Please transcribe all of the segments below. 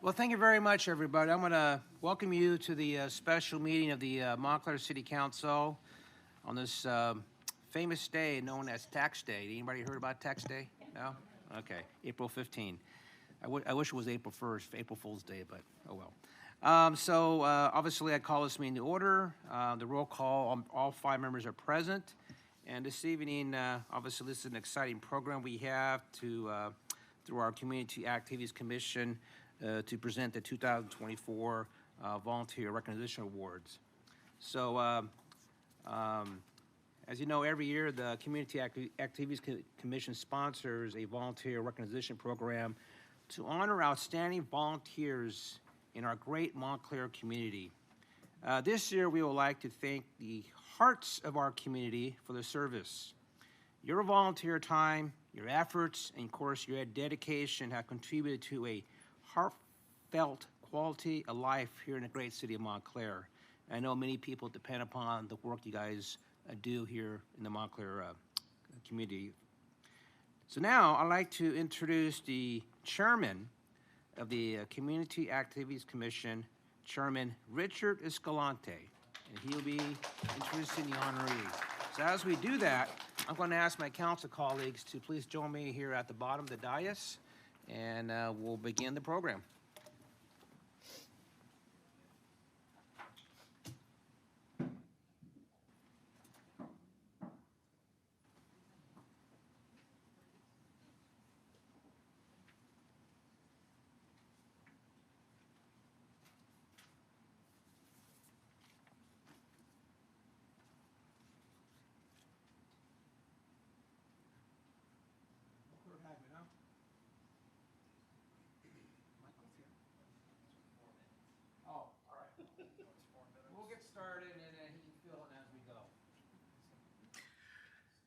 Well, thank you very much, everybody. I'm going to welcome you to the special meeting of the Montclair City Council on this famous day known as Tax Day. Anybody heard about Tax Day? No? Okay, April 15. I wish it was April 1st, April Fool's Day, but oh well. Obviously, I call this meeting to order. The roll call, all 5 members are present. And this evening, obviously, this is an exciting program we have through our Community Activities Commission to present the 2024 Volunteer Recognition Awards. So, as you know, every year the Community Activities Commission sponsors a volunteer recognition program to honor outstanding volunteers in our great Montclair community. This year, we would like to thank the hearts of our community for their service. Your volunteer time, your efforts, and of course, your dedication have contributed to a heartfelt quality of life here in the great city of Montclair. I know many people depend upon the work you guys do here in the Montclair community. So now I'd like to introduce the chairman of the Community Activities Commission, Chairman Richard Escalante, and he'll be introducing the honorees. So as we do that, I'm going to ask my council colleagues to please join me here at the bottom of the dais, and we'll begin the program.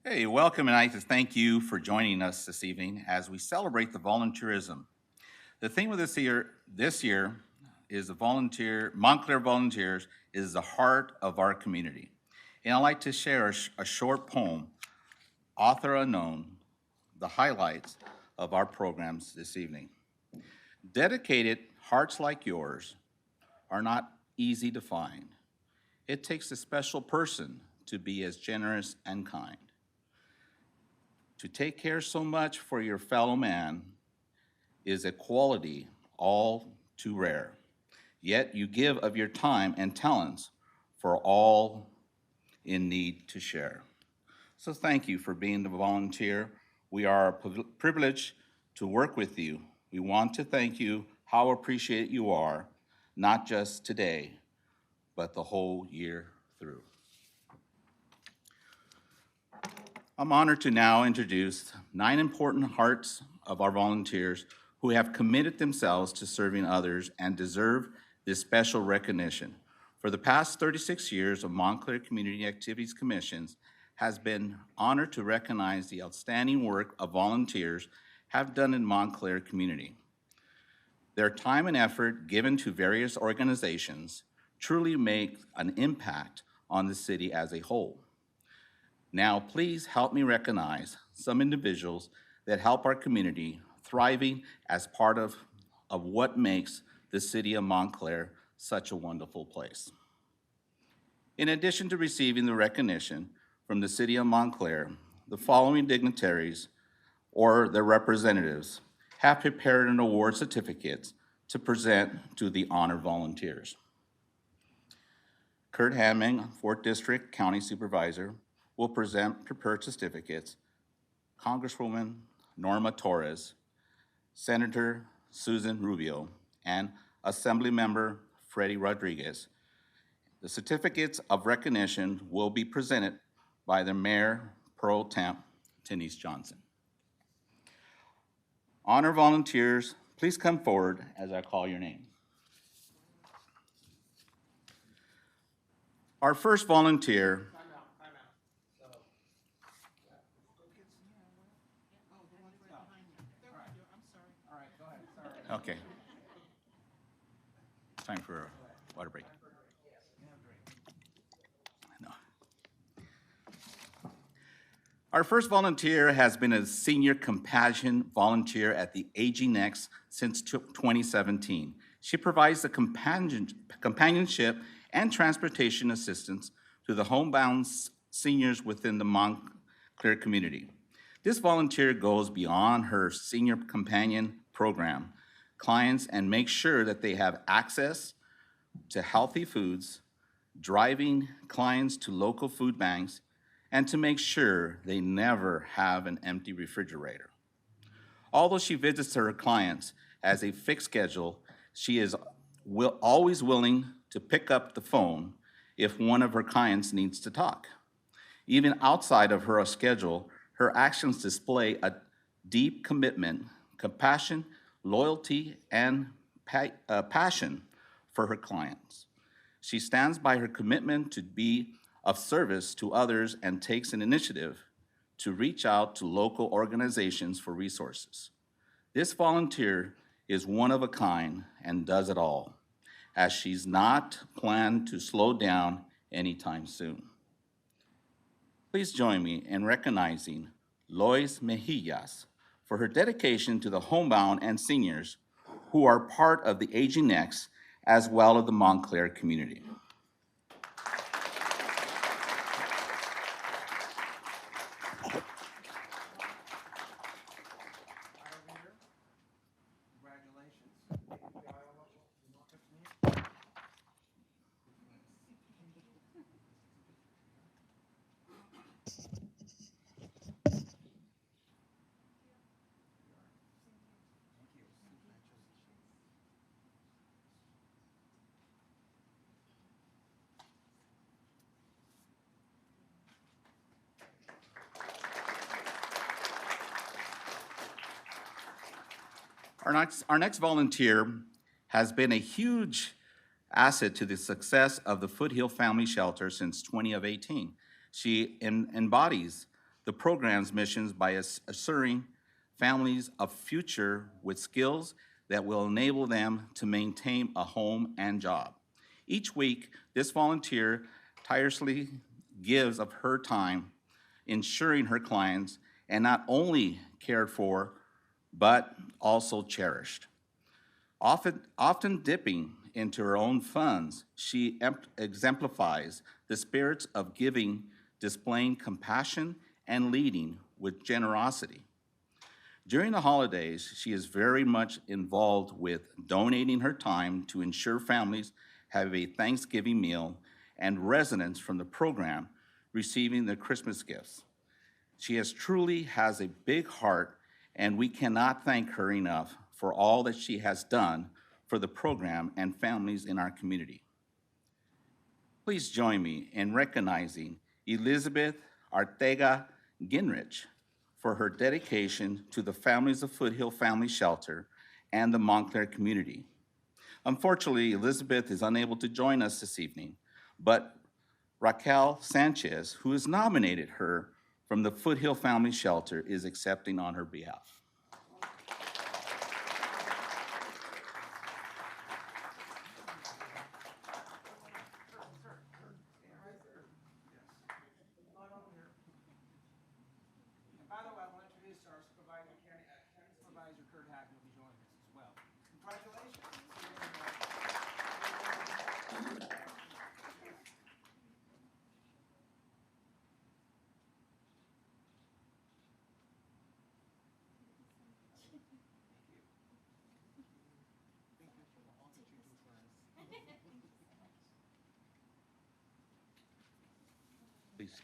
Hey, welcome, and I'd like to thank you for joining us this evening as we celebrate the volunteerism. The theme of this year is Montclair Volunteers is the heart of our community. And I'd like to share a short poem, author unknown, the highlights of our programs this evening. Dedicated hearts like yours are not easy to find. It takes a special person to be as generous and kind. To take care so much for your fellow man is a quality all too rare. Yet you give of your time and talents for all in need to share. So thank you for being the volunteer. We are privileged to work with you. We want to thank you how appreciated you are, not just today, but the whole year through. I'm honored to now introduce 9 important hearts of our volunteers who have committed themselves to serving others and deserve this special recognition. For the past 36 years of Montclair Community Activities Commissions has been honored to recognize the outstanding work of volunteers have done in Montclair community. Their time and effort given to various organizations truly make an impact on the city as a whole. Now, please help me recognize some individuals that help our community thriving as part of what makes the city of Montclair such a wonderful place. In addition to receiving the recognition from the city of Montclair, the following dignitaries or their representatives have prepared an award certificates to present to the honored volunteers. Kurt Hamming, 4th District County Supervisor, will present prepared certificates. Congresswoman Norma Torres, Senator Susan Rubio, and Assemblymember Freddie Rodriguez. The certificates of recognition will be presented by the Mayor Pro Temp, Denise Johnson. Honor volunteers, please come forward as I call your name. Our first volunteer. Okay. It's time for a water break. No. Our first volunteer has been a senior compassion volunteer at the Aging Next since 2017. She provides the companionship and transportation assistance to the homebound seniors within the Montclair community. This volunteer goes beyond her senior companion program clients and makes sure that they have access to healthy foods, driving clients to local food banks, and to make sure they never have an empty refrigerator. Although she visits her clients as a fixed schedule, she is always willing to pick up the phone if one of her clients needs to talk. Even outside of her schedule, her actions display a deep commitment, compassion, loyalty, and passion for her clients. She stands by her commitment to be of service to others and takes an initiative to reach out to local organizations for resources. This volunteer is one of a kind and does it all, as she's not planned to slow down anytime soon. Please join me in recognizing Lois Mejillas for her dedication to the homebound and seniors who are part of the Aging Next as well as the Montclair community. Our next volunteer has been a huge asset to the success of the Foothill Family Shelter since 2018. She embodies the program's missions by assuring families a future with skills that will enable them to maintain a home and job. Each week, this volunteer tirelessly gives of her time, ensuring her clients are not only cared for, but also cherished. Often dipping into her own funds, she exemplifies the spirits of giving, displaying compassion, and leading with generosity. During the holidays, she is very much involved with donating her time to ensure families have a Thanksgiving meal and residents from the program receiving their Christmas gifts. She truly has a big heart, and we cannot thank her enough for all that she has done for the program and families in our community. Please join me in recognizing Elizabeth Arteaga Ginrich for her dedication to the families of Foothill Family Shelter and the Montclair community. Unfortunately, Elizabeth is unable to join us this evening, but Raquel Sanchez, who has nominated her from the Foothill Family Shelter, is accepting on her behalf. By the way, I want to introduce our supervisor, County Supervisor Kurt Hack, will be joining us as well. Congratulations.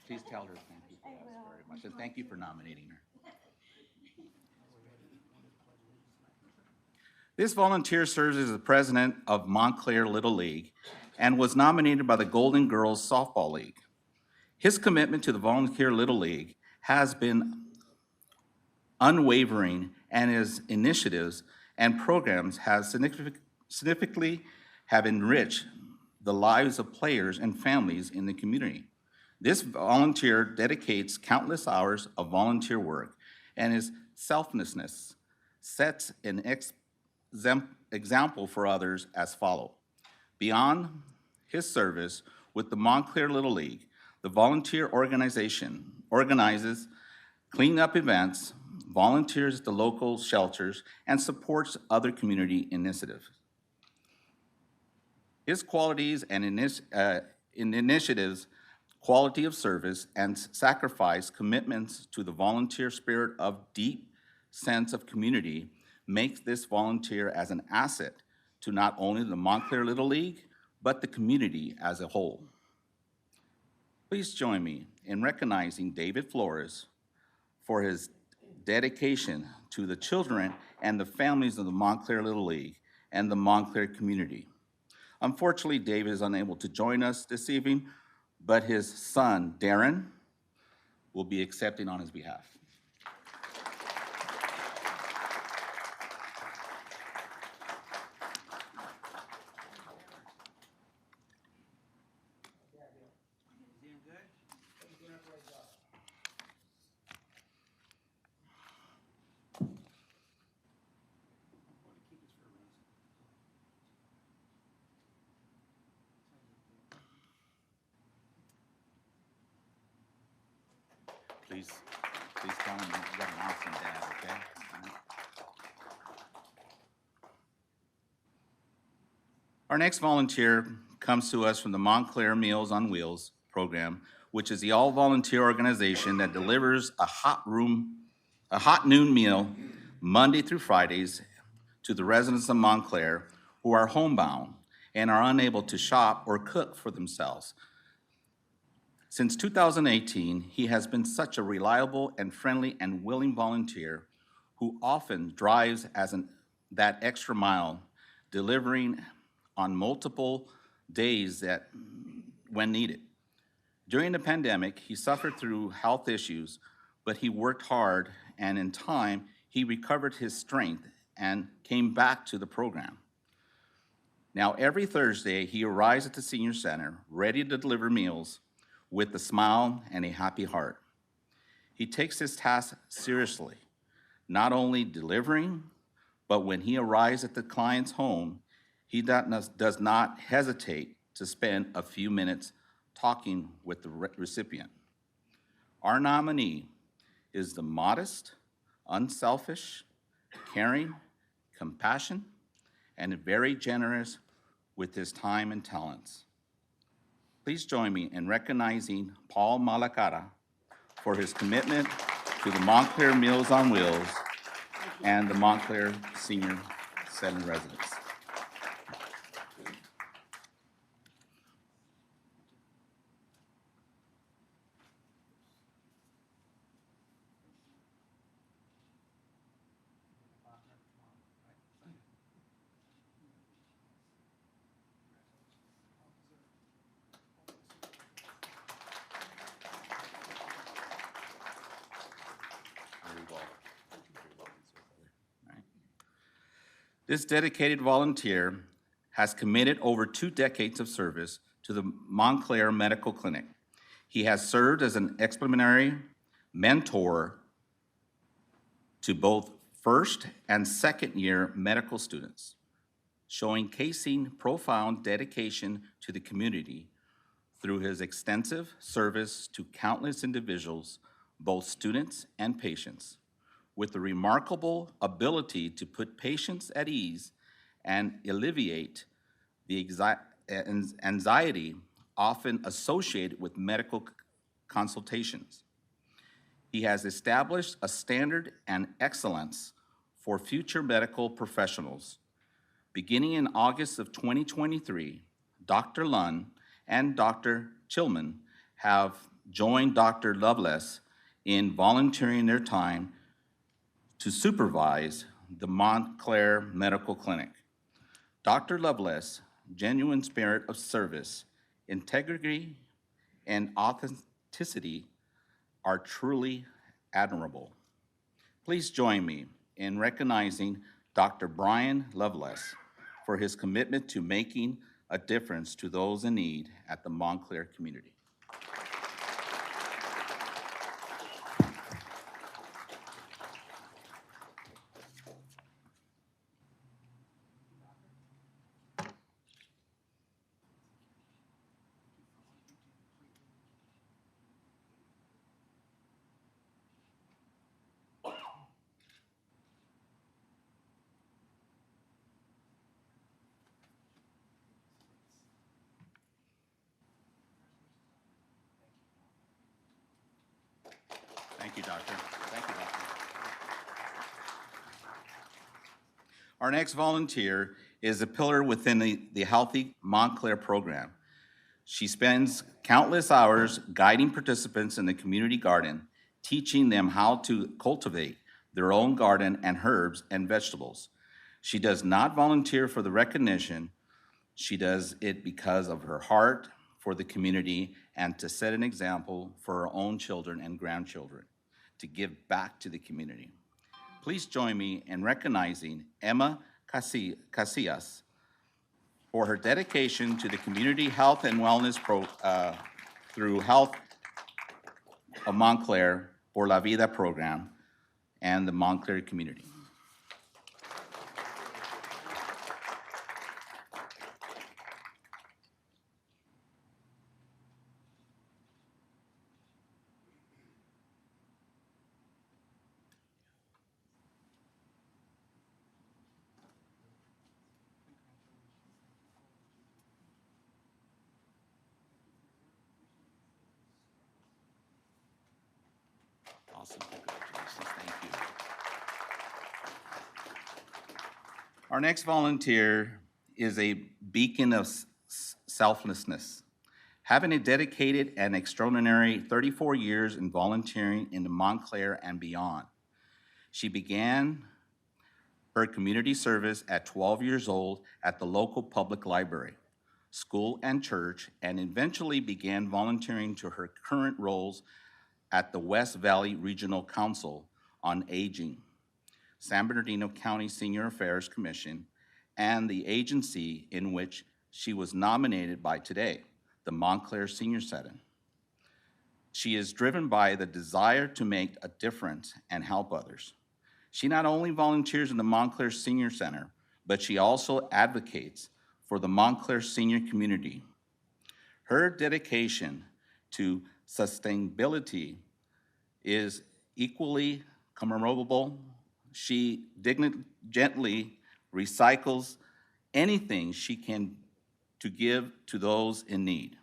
Please tell her thank you for us very much, and thank you for nominating her. This volunteer serves as the president of Montclair Little League and was nominated by the Golden Girls Softball League. His commitment to the Volunteer Little League has been unwavering, and his initiatives and programs have significantly have enriched the lives of players and families in the community. This volunteer dedicates countless hours of volunteer work, and his selflessness sets an example for others as follows. Beyond his service with the Montclair Little League, the volunteer organization organizes cleanup events, volunteers at the local shelters, and supports other community initiatives. His qualities and in initiatives, quality of service, and sacrifice commitments to the volunteer spirit of deep sense of community makes this volunteer as an asset to not only the Montclair Little League, but the community as a whole. Please join me in recognizing David Flores for his dedication to the children and the families of the Montclair Little League and the Montclair community. Unfortunately, David is unable to join us this evening, but his son, Darren, will be accepting on his behalf. Please tell him you got an awesome dad, okay? Our next volunteer comes to us from the Montclair Meals on Wheels program, which is the all-volunteer organization that delivers a hot noon meal Monday through Fridays to the residents of Montclair who are homebound and are unable to shop or cook for themselves. Since 2018, he has been such a reliable and friendly and willing volunteer who often drives that extra mile, delivering on multiple days when needed. During the pandemic, he suffered through health issues, but he worked hard, and in time, he recovered his strength and came back to the program. Now, every Thursday, he arrives at the Senior Center, ready to deliver meals with a smile and a happy heart. He takes his task seriously, not only delivering, but when he arrives at the client's home, he does not hesitate to spend a few minutes talking with the recipient. Our nominee is the modest, unselfish, caring, compassionate, and very generous with his time and talents. Please join me in recognizing Paul Malacara for his commitment to the Montclair Meals on Wheels and the Montclair Senior Center residents. This dedicated volunteer has committed over 2 decades of service to the Montclair Medical Clinic. He has served as an explanatory mentor to both first and second year medical students, showcasing profound dedication to the community through his extensive service to countless individuals, both students and patients, with the remarkable ability to put patients at ease and alleviate the anxiety often associated with medical consultations. He has established a standard and excellence for future medical professionals. Beginning in August of 2023, Dr. Lund and Dr. Chilman have joined Dr. Loveless in volunteering their time to supervise the Montclair Medical Clinic. Dr. Loveless' genuine spirit of service, integrity, and authenticity are truly admirable. Please join me in recognizing Dr. Brian Loveless for his commitment to making a difference to those in need at the Montclair community. Thank you, Doctor. Thank you, Doctor. Our next volunteer is a pillar within the Healthy Montclair program. She spends countless hours guiding participants in the community garden, teaching them how to cultivate their own garden and herbs and vegetables. She does not volunteer for the recognition. She does it because of her heart for the community and to set an example for her own children and grandchildren to give back to the community. Please join me in recognizing Emma Casillas for her dedication to the community health and wellness through Health of Montclair por la Vida program and the Montclair community. Awesome, congratulations, thank you. Our next volunteer is a beacon of selflessness. Having a dedicated and extraordinary 34 years in volunteering in Montclair and beyond, she began her community service at 12 years old at the local public library, school, and church, and eventually began volunteering to her current roles at the West Valley Regional Council on Aging, San Bernardino County Senior Affairs Commission, and the agency in which she was nominated by today, the Montclair Senior Center. She is driven by the desire to make a difference and help others. She not only volunteers in the Montclair Senior Center, but she also advocates for the Montclair senior community. Her dedication to sustainability is equally commendable. She gently recycles anything she can to give to those in need.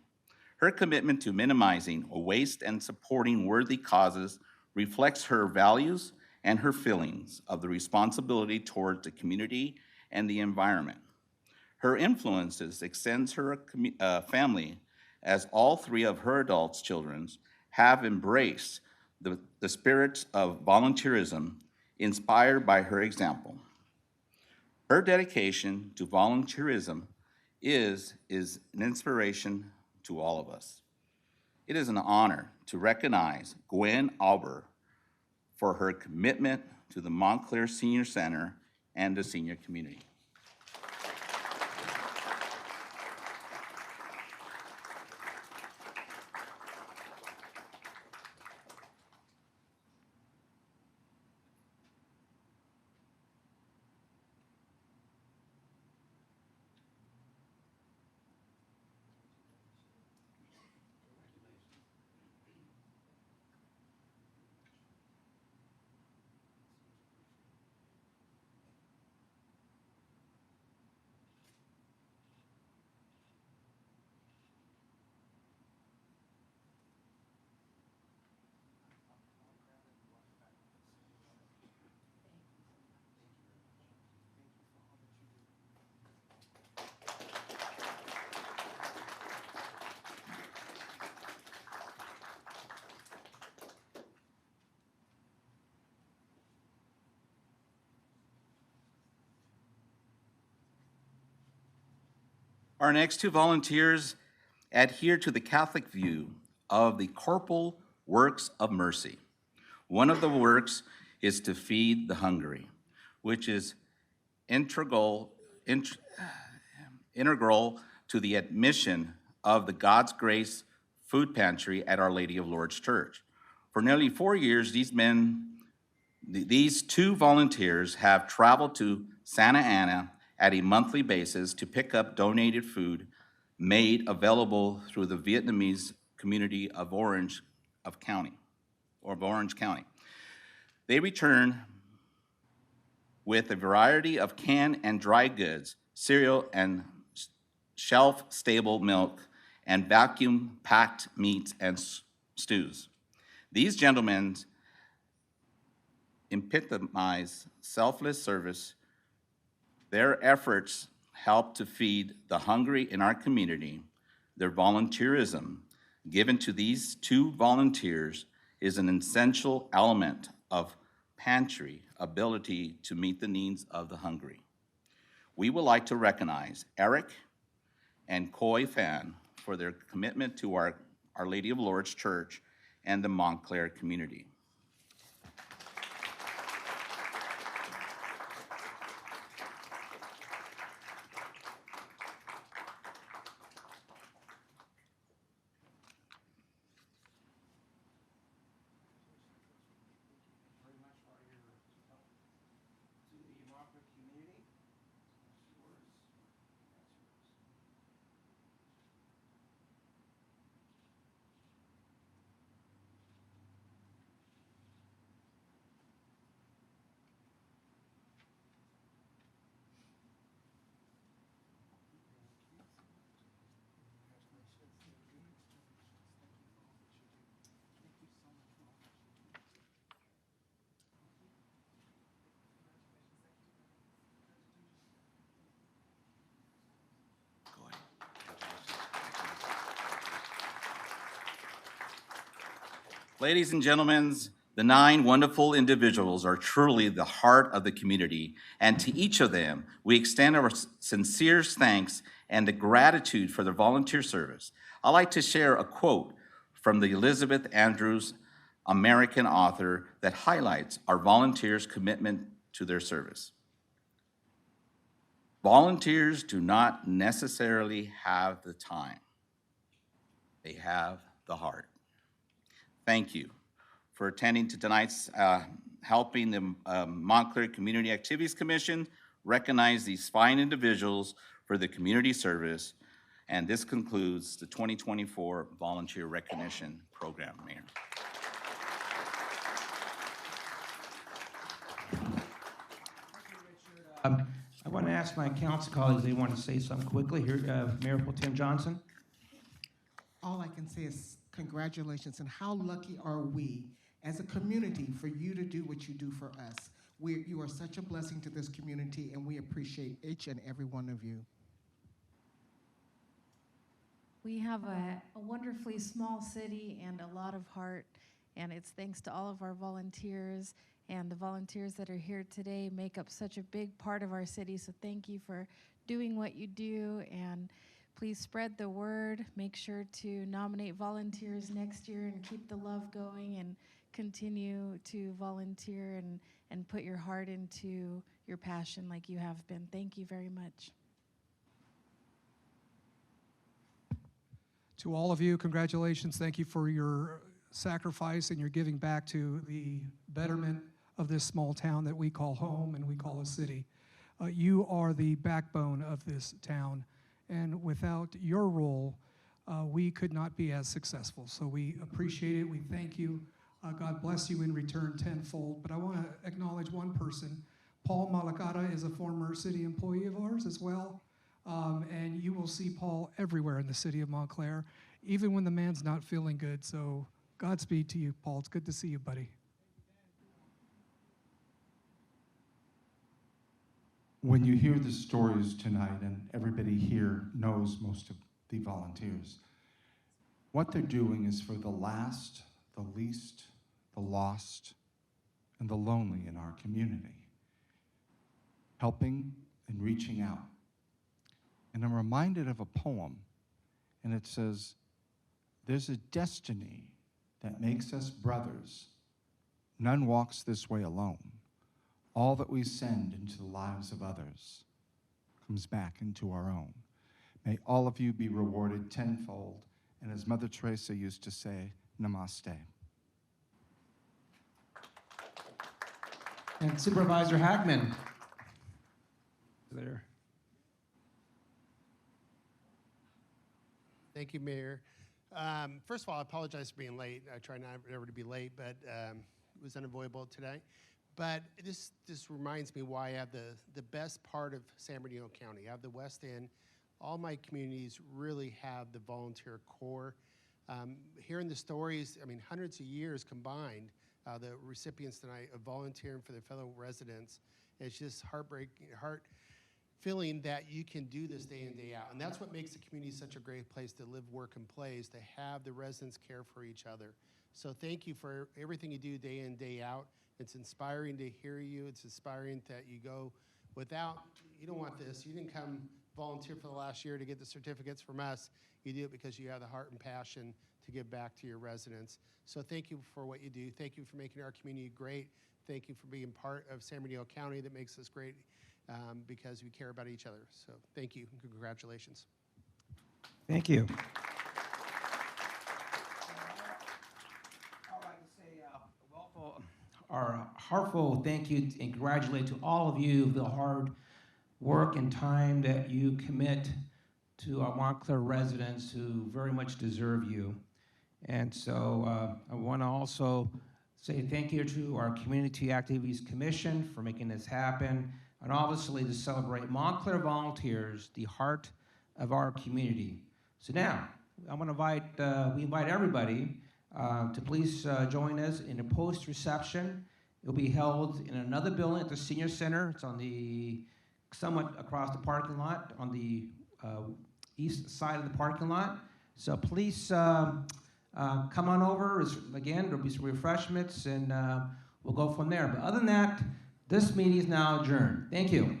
Her commitment to minimizing waste and supporting worthy causes reflects her values and her feelings of the responsibility towards the community and the environment. Her influences extends her family, as all three of her adult children have embraced the spirit of volunteerism inspired by her example. Her dedication to volunteerism is an inspiration to all of us. It is an honor to recognize Gwen Auber for her commitment to the Montclair Senior Center and the senior community. Our next two volunteers adhere to the Catholic view of the corporal works of mercy. One of the works is to feed the hungry, which is integral to the admission of the God's Grace Food Pantry at Our Lady of Lourdes Church. For nearly 4 years, these two volunteers have traveled to Santa Ana at a monthly basis to pick up donated food made available through the Vietnamese community of Orange County. They return with a variety of canned and dry goods, cereal and shelf-stable milk, and vacuum-packed meats and stews. These gentlemen epitomize selfless service. Their efforts help to feed the hungry in our community. Their volunteerism given to these two volunteers is an essential element of pantry ability to meet the needs of the hungry. We would like to recognize Eric and Koi Fan for their commitment to Our Lady of Lourdes Church and the Montclair community. Ladies and gentlemen, the 9 wonderful individuals are truly the heart of the community, and to each of them, we extend our sincere thanks and the gratitude for their volunteer service. I'd like to share a quote from the Elizabeth Andrews American author that highlights our volunteers' commitment to their service. Volunteers do not necessarily have the time. They have the heart. Thank you for attending to tonight's helping the Montclair Community Activities Commission recognize these fine individuals for the community service. And this concludes the 2024 Volunteer Recognition Program, Mayor. I want to ask my council colleagues, they want to say something quickly here. Mayor Pro Tem Johnson? All I can say is congratulations, and how lucky are we as a community for you to do what you do for us. You are such a blessing to this community, and we appreciate each and every one of you. We have a wonderfully small city and a lot of heart, and it's thanks to all of our volunteers, and the volunteers that are here today make up such a big part of our city, so thank you for doing what you do, and please spread the word. Make sure to nominate volunteers next year and keep the love going and continue to volunteer and put your heart into your passion like you have been. Thank you very much. To all of you, congratulations. Thank you for your sacrifice and your giving back to the betterment of this small town that we call home and we call a city. You are the backbone of this town, and without your role, we could not be as successful. So we appreciate it. We thank you. God bless you in return tenfold. But I want to acknowledge one person. Paul Malacara is a former city employee of ours as well. And you will see Paul everywhere in the city of Montclair, even when the man's not feeling good. So Godspeed to you, Paul. It's good to see you, buddy. When you hear the stories tonight, and everybody here knows most of the volunteers, what they're doing is for the last, the least, the lost, and the lonely in our community, helping and reaching out. And I'm reminded of a poem, and it says, "There's a destiny that makes us brothers. None walks this way alone. All that we send into the lives of others comes back into our own." May all of you be rewarded tenfold, and as Mother Teresa used to say, namaste. And Supervisor Hagman. There. Thank you, Mayor. First of all, I apologize for being late. I try never to be late, but it was unavoidable today. But this reminds me why I have the best part of San Bernardino County. I have the West End. All my communities really have the volunteer core. Hearing the stories, I mean, hundreds of years combined the recipients tonight of volunteering for their fellow residents. It's just heart feeling that you can do this day in, day out. And that's what makes the community such a great place to live, work, and play, is to have the residents care for each other. So thank you for everything you do day in, day out. It's inspiring to hear you. It's inspiring that you go without, you don't want this. You didn't come volunteer for the last year to get the certificates from us. You do it because you have the heart and passion to give back to your residents. So thank you for what you do. Thank you for making our community great. Thank you for being part of San Bernardino County that makes us great, because we care about each other. So thank you and congratulations. Thank you. I'd like to say our heartfelt thank you and congratulate to all of you the hard work and time that you commit to our Montclair residents who very much deserve you. And so I want to also say thank you to our Community Activities Commission for making this happen, and obviously to celebrate Montclair volunteers, the heart of our community. So now, I'm going to we invite everybody to please join us in a post-reception. It'll be held in another building at the Senior Center. It's on the, somewhat across the parking lot, on the east side of the parking lot. So please come on over. Again, there'll be some refreshments, and we'll go from there. But other than that, this meeting is now adjourned. Thank you.